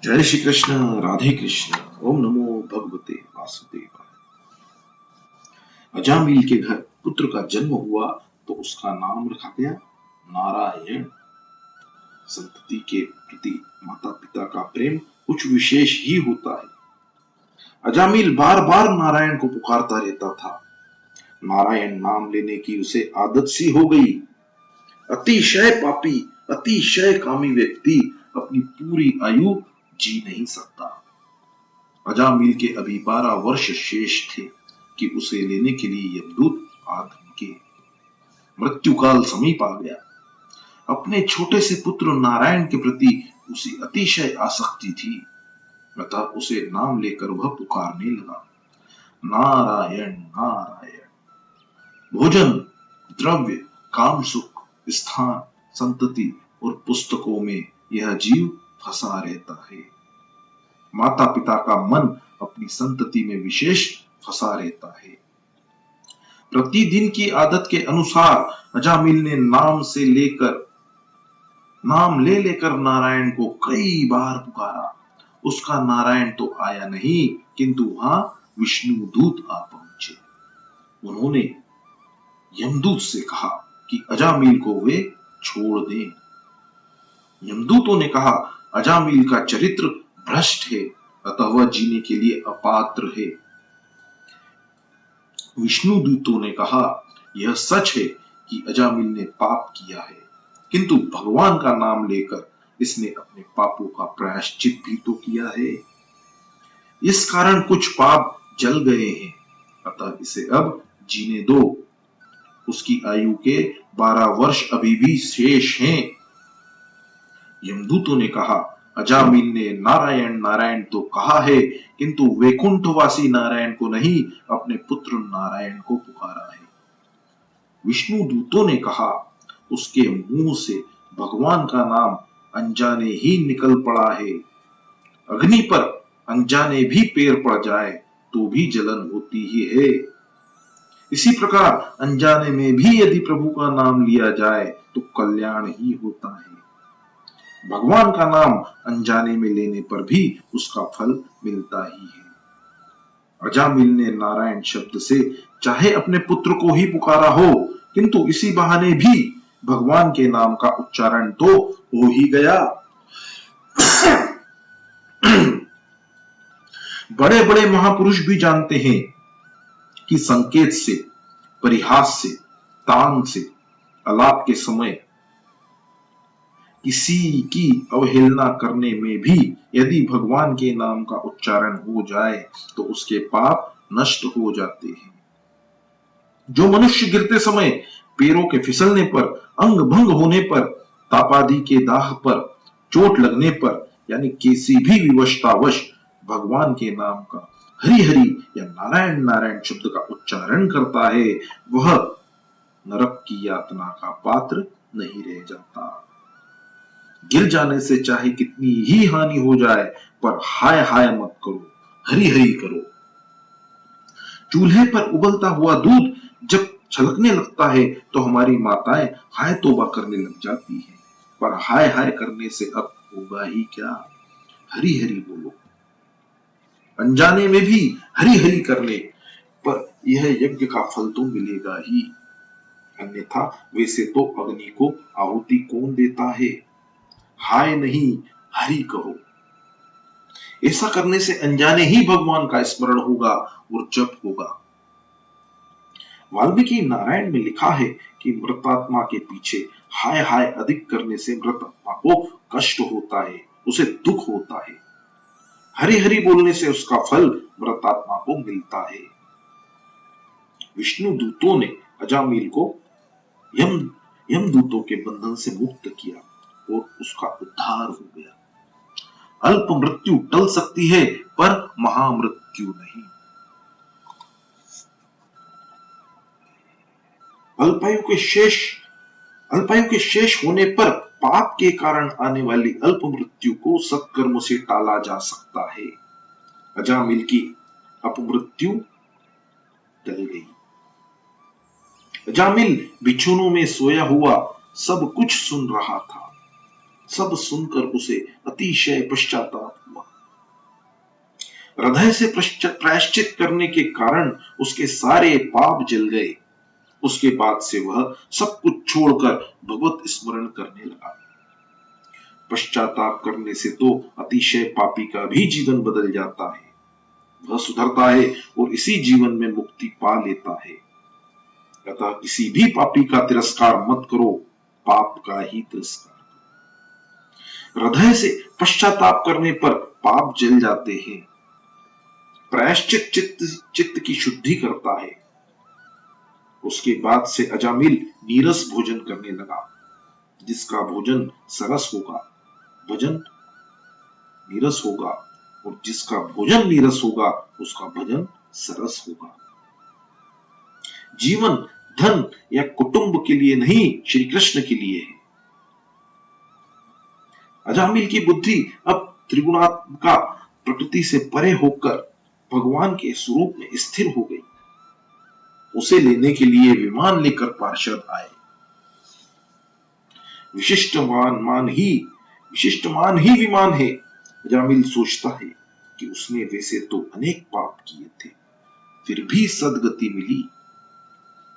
जय श्री कृष्ण, राधे कृष्ण। ओम नमो भगवते वासुदेवाय। अजामिल के घर पुत्र का जन्म हुआ तो उसका नाम रखा गया नारायण। संतति के प्रति माता पिता का प्रेम कुछ विशेष ही होता है। अजामिल बार बार नारायण को पुकारता रहता था। नारायण नाम लेने की उसे आदत सी हो गई। अतिशय पापी, अतिशय कामी व्यक्ति अपनी पूरी आयु जी नहीं सकता। अजामिल के अभी 12 वर्ष शेष थे कि उसे लेने के लिए यमदूत आ धमके। मृत्यु काल समीप आ गया। अपने छोटे से पुत्र नारायण के प्रति उसे अतिशय आसक्ति थी, अतः उसे नाम लेकर वह पुकारने लगा, नारायण नारायण। भोजन, द्रव्य, काम सुख, स्थान, संतति और पुस्तकों में यह जीव फंसा रहता है। माता पिता का मन अपनी संतति में विशेष फंसा रहता है। प्रतिदिन की आदत के अनुसार अजामिल ने नाम ले लेकर नारायण को कई बार पुकारा। उसका नारायण तो आया नहीं, किंतु वहां विष्णु दूत आ पहुंचे। उन्होंने यमदूत से कहा कि अजामिल को वे छोड़ दें। यमदूतों ने कहा, अजामिल का चरित्र भ्रष्ट है, अतः वह जीने के लिए अपात्र है। विष्णु दूतों ने कहा, यह सच है कि अजामिल ने पाप किया है, किंतु भगवान का नाम लेकर इसने अपने पापों का प्रायश्चित भी तो किया है। इस कारण कुछ पाप जल गए हैं, अतः इसे अब जीने दो। उसकी आयु के 12 वर्ष अभी भी शेष हैं। यमदूतों ने कहा, अजामिल ने नारायण नारायण तो कहा है, किंतु वैकुंठवासी नारायण को नहीं, अपने पुत्र नारायण को पुकारा है। विष्णु दूतों ने कहा, उसके मुंह से भगवान का नाम अनजाने ही निकल पड़ा है। अग्नि पर अनजाने भी पैर पड़ जाए तो भी जलन होती ही है। इसी प्रकार अनजाने में भी यदि प्रभु का नाम लिया जाए तो कल्याण ही होता है। भगवान का नाम अनजाने में लेने पर भी उसका फल मिलता ही है। अजामिल ने नारायण शब्द से चाहे अपने पुत्र को ही पुकारा हो, किंतु इसी बहाने भी भगवान के नाम का उच्चारण तो हो ही गया। बड़े बड़े महापुरुष भी जानते हैं कि संकेत से, परिहास से, तांग से, अलाप के समय किसी की अवहेलना करने में भी यदि भगवान के नाम का उच्चारण हो जाए तो उसके पाप नष्ट हो जाते हैं। जो मनुष्य गिरते समय पैरों के फिसलने पर, अंग भंग होने पर, तापादि के दाह पर, चोट लगने पर, यानी किसी भी विवशतावश भगवान के नाम का हरि हरि या नारायण नारायण शब्द का उच्चारण करता है, वह नरक की यातना का पात्र नहीं रह जाता। गिर जाने से चाहे कितनी ही हानि हो जाए, पर हाय हाय मत करो, हरि हरि करो। चूल्हे पर उबलता हुआ दूध जब छलकने लगता है तो हमारी माताएं हाय तौबा करने लग जाती हैं, पर हाय हाय करने से अब होगा ही क्या। हरि हरि बोलो। अनजाने में भी हरि हरि करने पर यह यज्ञ का फल तो मिलेगा ही, अन्यथा वैसे तो अग्नि को आहुति कौन देता है। हाय नहीं, हरि कहो। ऐसा करने से अनजाने ही भगवान का स्मरण होगा और जप होगा। वाल्मीकि नारायण में लिखा है कि मृतात्मा के पीछे हाय हाय अधिक करने से मृतात्मा को कष्ट होता है, उसे दुख होता है। हरि हरि बोलने से उसका फल मृतात्मा को मिलता है। विष्णु दूतों ने अजामिल को यमदूतों के बंधन से मुक्त किया और उसका उद्धार हो गया। अल्प मृत्यु टल सकती है, पर महामृत्यु नहीं। अल्पायु के शेष होने पर पाप के कारण आने वाली अल्प मृत्यु को सत्कर्म से टाला जा सकता है। अजामिल की अपमृत्यु टल गई। अजामिल बिछुनों में सोया हुआ सब कुछ सुन रहा था। सब सुनकर उसे अतिशय पश्चाताप हुआ। हृदय से प्रायश्चित करने के कारण उसके सारे पाप जल गए। उसके बाद से वह सब कुछ छोड़कर भगवत स्मरण करने लगा। पश्चाताप करने से तो अतिशय पापी का भी जीवन बदल जाता है। वह सुधरता है और इसी जीवन में मुक्ति पा लेता है। अतः किसी भी पापी का तिरस्कार मत करो, पाप का ही तिरस्कार करो। हृदय से पश्चाताप करने पर पाप जल जाते हैं। प्रायश्चित चित्त की शुद्धि करता है। उसके बाद से अजामिल नीरस भोजन करने लगा। जिसका भोजन सरस होगा, भजन नीरस होगा, और जिसका भोजन नीरस होगा उसका भजन सरस होगा। जीवन धन या कुटुंब के लिए नहीं, श्री कृष्ण के लिए है। अजामिल की बुद्धि अब त्रिगुणात्मिका प्रकृति से परे होकर भगवान के स्वरूप में स्थिर हो गई। उसे लेने के लिए विमान लेकर पार्षद आए। विशिष्ट मान ही विमान है। अजामिल सोचता है कि उसने वैसे तो अनेक पाप किए थे, फिर भी सदगति मिली।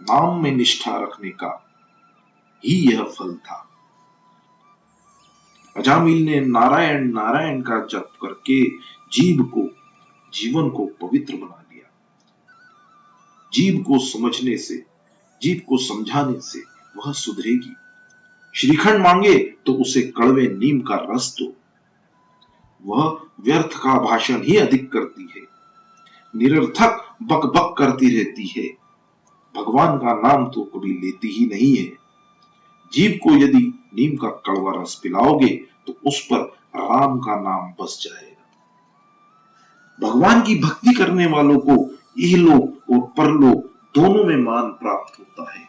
नाम में निष्ठा रखने का ही यह फल था। अजामिल ने नारायण नारायण का जप करके जीवन को पवित्र बना लिया। जीव को समझाने से वह सुधरेगी। श्रीखंड मांगे तो उसे कड़वे नीम का रस दो। वह व्यर्थ का भाषण ही अधिक करती है, निरर्थक बक बक करती रहती है। भगवान का नाम तो कभी लेती ही नहीं है। जीव को यदि नीम का कड़वा रस पिलाओगे तो उस पर राम का नाम बस जाएगा। भगवान की भक्ति करने वालों को इहलोक और परलोक दोनों में मान प्राप्त होता है।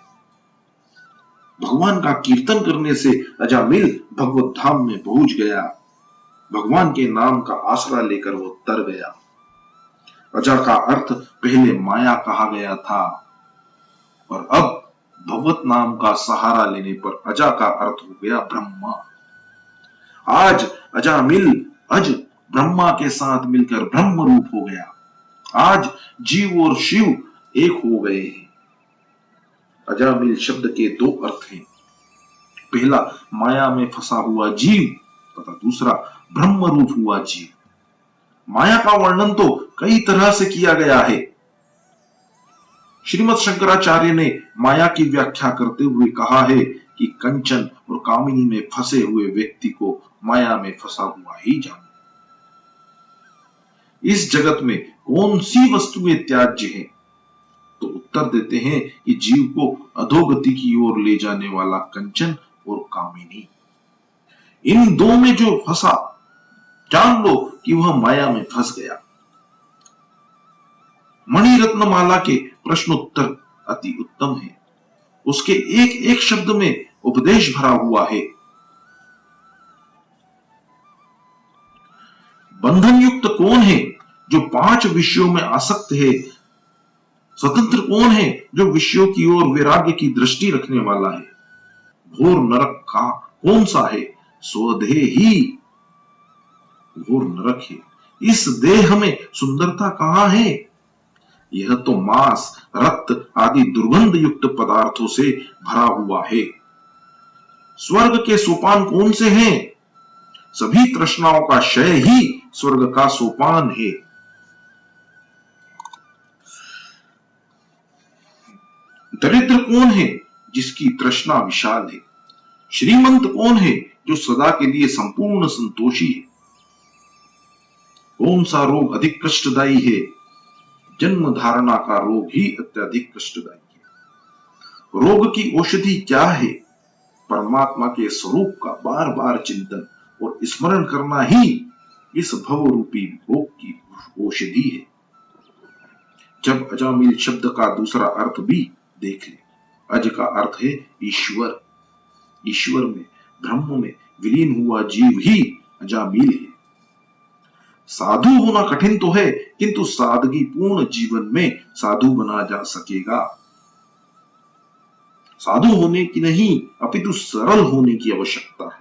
भगवान का कीर्तन करने से अजामिल भगवत धाम में पहुंच गया। भगवान के नाम का आसरा लेकर वो तर गया। अजा का अर्थ पहले माया कहा गया था, और अब भगवत नाम का सहारा लेने पर अजा का अर्थ हो गया ब्रह्मा। आज अज ब्रह्मा के साथ मिलकर ब्रह्म रूप हो गया। आज जीव और शिव एक हो गए हैं। अजामिल शब्द के दो अर्थ हैं। पहला माया में फंसा हुआ जीव तथा दूसरा ब्रह्म रूप हुआ जीव। माया का वर्णन तो कई तरह से किया गया है। श्रीमद् शंकराचार्य ने माया की व्याख्या करते हुए कहा है कि कंचन और कामिनी में फंसे हुए व्यक्ति को माया में फंसा हुआ ही जानो। इस जगत में कौन सी वस्तुएं त्याज्य हैं? तो उत्तर देते हैं कि जीव को अधोगति की ओर ले जाने वाला कंचन और कामिनी। इन दो में जो फंसा, जान लो कि वह माया में फंस गया। मणि रत्नमाला के प्रश्नोत्तर अति उत्तम है। उसके एक एक शब्द में उपदेश भरा हुआ है। बंधन युक्त कौन है जो 5 विषयों में आसक्त है? स्वतंत्र कौन है जो विषयों की ओर वैराग्य की दृष्टि रखने वाला है? घोर नरक का कौन सा है? स्वदेह ही घोर नरक है। इस देह में सुंदरता कहां है? यह तो मांस, रक्त आदि दुर्गंध युक्त पदार्थों से भरा हुआ है। स्वर्ग के सोपान कौन से हैं? सभी तृष्णाओं का क्षय ही स्वर्ग का सोपान है। दरिद्र कौन है जिसकी तृष्णा विशाल है? श्रीमंत कौन है जो सदा के लिए संपूर्ण संतोषी है? कौन सा रोग अधिक कष्टदायी है? जन्म धारणा का रोग ही अत्यधिक कष्टदायी है। रोग की औषधि क्या है? परमात्मा के स्वरूप का बार बार चिंतन और स्मरण करना ही इस भव रूपी रोग की औषधि है। जब अजामिल शब्द का दूसरा अर्थ भी देख ले। अज का अर्थ है ईश्वर। ईश्वर में, ब्रह्म में विलीन हुआ जीव ही अजामिल है। साधु होना कठिन तो है, किंतु सादगी पूर्ण जीवन में साधु बना जा सकेगा। साधु होने की नहीं, अपितु सरल होने की आवश्यकता है।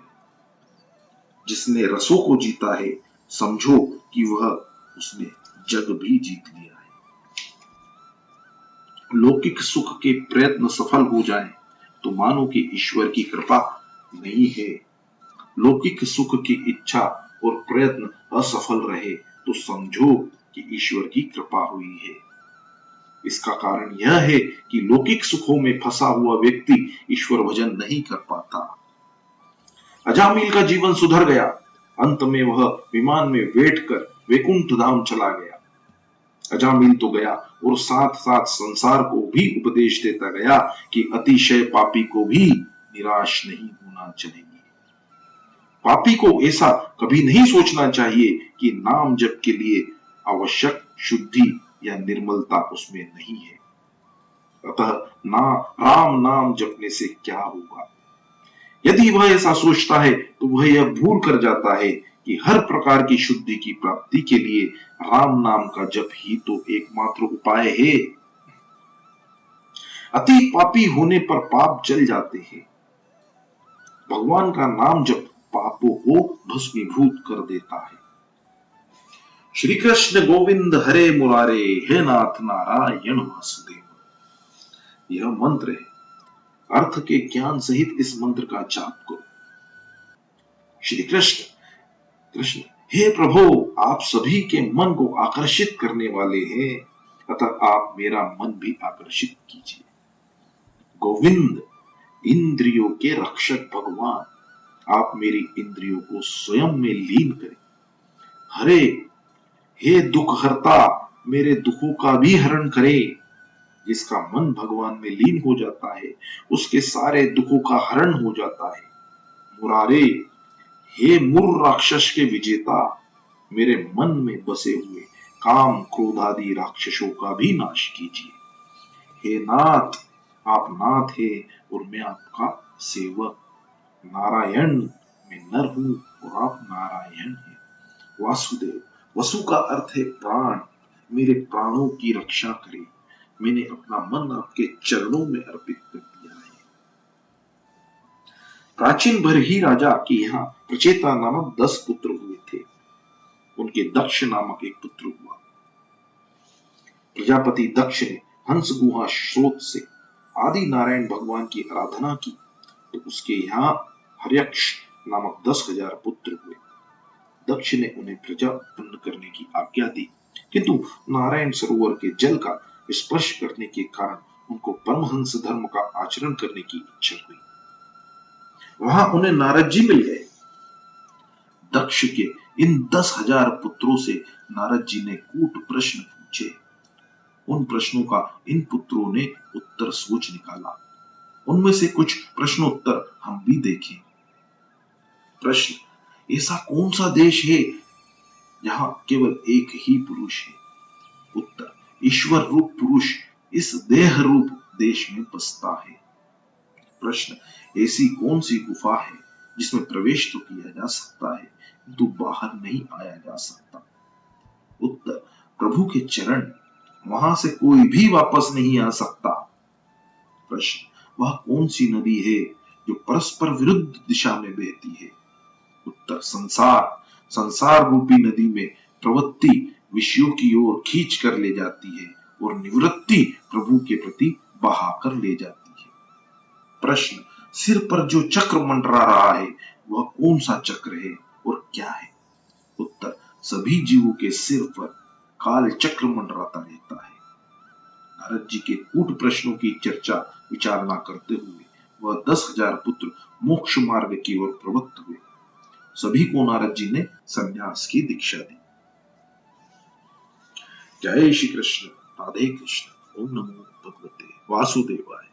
जिसने रसों को जीता है, समझो कि वह उसने जग भी जीत लिया है। लौकिक सुख के प्रयत्न सफल हो जाएं, तो मानो कि ईश्वर की कृपा नहीं है। लौकिक सुख की इच्छा और प्रयत्न असफल रहे, तो समझो कि ईश्वर की कृपा हुई है। इसका कारण यह है कि लौकिक सुखों में फंसा हुआ व्यक्ति ईश्वर भजन नहीं कर पाता। अजामिल का जीवन सुधर गया। अंत में वह विमान में बैठकर वैकुंठ धाम चला गया। अजामिल तो गया और साथ साथ संसार को भी उपदेश देता गया कि अतिशय पापी को भी निराश नहीं होना चाहिए। पापी को ऐसा कभी नहीं सोचना चाहिए कि नाम जप के लिए आवश्यक शुद्धि या निर्मलता उसमें नहीं है। अतः ना राम नाम जपने से क्या होगा। यदि वह ऐसा सोचता है तो वह यह भूल कर जाता है कि हर प्रकार की शुद्धि की प्राप्ति के लिए राम नाम का जप ही तो एकमात्र उपाय है। अति पापी होने पर पाप जल जाते हैं। भगवान का नाम जप पापों को भस्मीभूत कर देता है। श्री कृष्ण गोविंद हरे मुरारे, हे नाथ नारायण वासुदेव, यह मंत्र है। अर्थ के ज्ञान सहित इस मंत्र का जाप करो। श्री कृष्ण कृष्ण, हे प्रभु, आप सभी के मन को आकर्षित करने वाले हैं, अतः आप मेरा मन भी आकर्षित कीजिए। गोविंद, इंद्रियों के रक्षक भगवान, आप मेरी इंद्रियों को स्वयं में लीन करें। हरे, हे दुख हरता, मेरे दुखों का भी हरण करे। जिसका मन भगवान में लीन हो जाता है, उसके सारे दुखों का हरण हो जाता है। मुरारे, हे मुर राक्षस के विजेता, मेरे मन में बसे हुए काम क्रोध आदि राक्षसों का भी नाश कीजिए। हे नाथ, आप नाथ है और मैं आपका सेवक। नारायण, मैं नर हूं और आप नारायण हैं। वासुदेव, वसु का अर्थ है प्राण, मेरे प्राणों की रक्षा करें। मैंने अपना मन आपके चरणों में अर्पित कर दिया है। प्राचीन भरही राजा के यहाँ प्रचेता नामक 10 पुत्र हुए थे। उनके दक्ष नामक एक पुत्र हुआ। प्रजापति दक्ष ने हंस गुहा स्रोत से आदि नारायण भगवान की आराधना की, तो उसके यहाँ हर्यक्ष नामक 10,000 पुत्र हुए। दक्ष ने उन्हें प्रजा उत्पन्न करने की आज्ञा दी, किंतु नारायण सरोवर के जल का स्पर्श करने के कारण उनको परमहंस धर्म का आचरण करने की इच्छा हुई। वहां उन्हें नारद जी मिल गए। दक्ष के इन 10,000 पुत्रों से नारद जी ने कूट प्रश्न पूछे। उन प्रश्नों का इन पुत्रों ने उत्तर सोच निकाला। उनमें से कुछ प्रश्नोत्तर हम भी देखें। प्रश्न, ऐसा कौन सा देश है जहां केवल एक ही पुरुष है? उत्तर, ईश्वर रूप पुरुष इस देह रूप देश में बसता है। प्रश्न, ऐसी कौन सी गुफा है जिसमें प्रवेश तो किया जा सकता है किंतु बाहर नहीं आया जा सकता? उत्तर, प्रभु के चरण, वहां से कोई भी वापस नहीं आ सकता। प्रश्न, वह कौन सी नदी है जो परस्पर विरुद्ध दिशा में बहती है? उत्तर, संसार। संसार रूपी नदी में प्रवृत्ति विषयों की ओर खींच कर ले जाती है और निवृत्ति प्रभु के प्रति बहा कर ले जाती है। प्रश्न, सिर पर जो चक्र मंडरा रहा है वह कौन सा चक्र है और क्या है? उत्तर, सभी जीवों के सिर पर काल चक्र मंडराता रहता है। नारद जी के कूट प्रश्नों की चर्चा विचारणा करते हुए वह 10,000 पुत्र मोक्ष मार्ग की ओर प्रवृत्त हुए। सभी को नारद जी ने संन्यास की दीक्षा दी। जय श्री कृष्ण, राधे कृष्ण, ओम नमो भगवते वासुदेवाय।